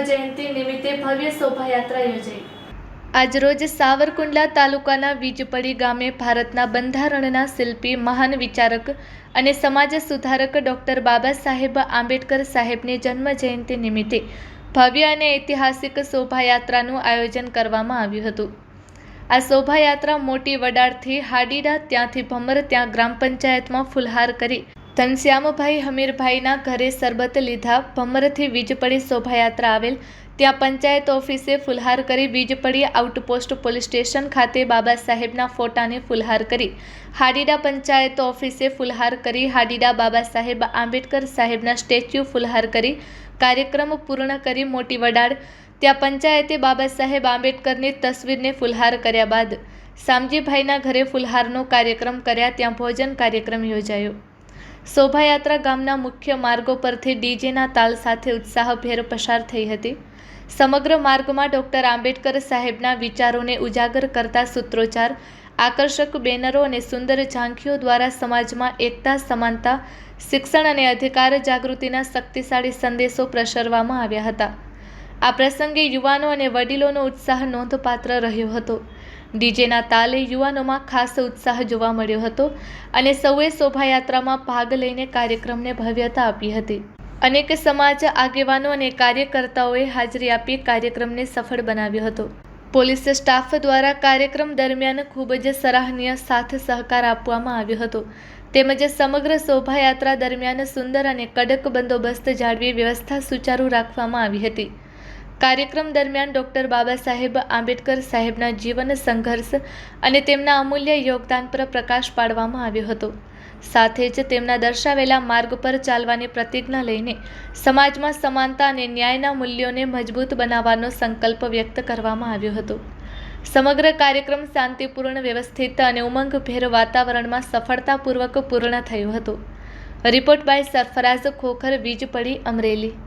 જન્મજયંતિ નિમિત્તે ભવ્ય શોભાયાત્રા યોજાઈ। આજરોજ સાવરકુંડલા તાલુકાના વીજપડી ગામે ભારતના બંધારણના શિલ્પી, મહાન વિચારક અને સમાજ સુધારક ડૉક્ટર બાબા સાહેબ આંબેડકર સાહેબની જન્મજયંતિ નિમિત્તે ભવ્ય અને ઐતિહાસિક શોભાયાત્રાનું આયોજન કરવામાં આવ્યું હતું। આ શોભાયાત્રા મોટી વડાળથી હાડીડા, ત્યાંથી ભમર, ત્યાં ગ્રામ પંચાયતમાં ફુલહાર કરી ઘનશ્યામભાઈ હમીરભાઈના ઘરે શરબત લીધા। ભમરથી વીજપડી શોભાયાત્રા આવેલ, ત્યાં પંચાયત ઓફિસે ફુલહાર કરી વીજપડી આઉટપોસ્ટ પોલીસ સ્ટેશન ખાતે બાબા સાહેબના ફોટાને ફુલહાર કરી હાડીડા પંચાયત ઓફિસે ફુલહાર કરી હાડીડા બાબા સાહેબ આંબેડકર સાહેબના સ્ટેચ્યુ ફુલહાર કરી કાર્યક્રમ પૂર્ણ કરી મોટી વડાળ, ત્યાં પંચાયતે બાબા સાહેબ આંબેડકરની તસવીરને ફુલહાર કર્યા બાદ શામજીભાઈના ઘરે ફુલહારનો કાર્યક્રમ કર્યા, ત્યાં ભોજન કાર્યક્રમ યોજાયો। શોભાયાત્રા ગામના મુખ્ય માર્ગો પરથી ડીજેના તાલ સાથે ઉત્સાહભેર પસાર થઈ હતી। સમગ્ર માર્ગમાં ડૉક્ટર આંબેડકર સાહેબના વિચારોને ઉજાગર કરતા સૂત્રોચ્ચાર, આકર્ષક બેનરો અને સુંદર ઝાંખીઓ દ્વારા સમાજમાં એકતા, સમાનતા, શિક્ષણ અને અધિકાર જાગૃતિના શક્તિશાળી સંદેશો પ્રસરવામાં આવ્યા હતા। આ પ્રસંગે યુવાનો અને વડીલોનો ઉત્સાહ નોંધપાત્ર રહ્યો હતો। ડીજેના તાલે યુવાનોમાં ખાસ ઉત્સાહ જોવા મળ્યો હતો અને સૌએ શોભાયાત્રામાં ભાગ લઈને કાર્યક્રમને ભવ્યતા આપી હતી। અનેક સમાજ આગેવાનો અને કાર્યકર્તાઓએ હાજરી આપી કાર્યક્રમને સફળ બનાવ્યો હતો। પોલીસ સ્ટાફ દ્વારા કાર્યક્રમ દરમિયાન ખૂબ જ સરાહનીય સાથ સહકાર આપવામાં આવ્યો હતો, તેમજ સમગ્ર શોભાયાત્રા દરમિયાન સુંદર અને કડક બંદોબસ્ત જાળવી વ્યવસ્થા સુચારુ રાખવામાં આવી હતી। કાર્યક્રમ દરમિયાન ડૉક્ટર બાબા સાહેબ આંબેડકર સાહેબના જીવન, સંઘર્ષ અને તેમના અમૂલ્ય યોગદાન પર પ્રકાશ પાડવામાં આવ્યો હતો। સાથે જ તેમના દર્શાવેલા માર્ગ પર ચાલવાની પ્રતિજ્ઞા લઈને સમાજમાં સમાનતા અને ન્યાયના મૂલ્યોને મજબૂત બનાવવાનો સંકલ્પ વ્યક્ત કરવામાં આવ્યો હતો। સમગ્ર કાર્યક્રમ શાંતિપૂર્ણ, વ્યવસ્થિત અને ઉમંગભેર વાતાવરણમાં સફળતાપૂર્વક પૂર્ણ થયો હતો। Report by Sarfaraz Khokhar, Vijpadi, Amreli.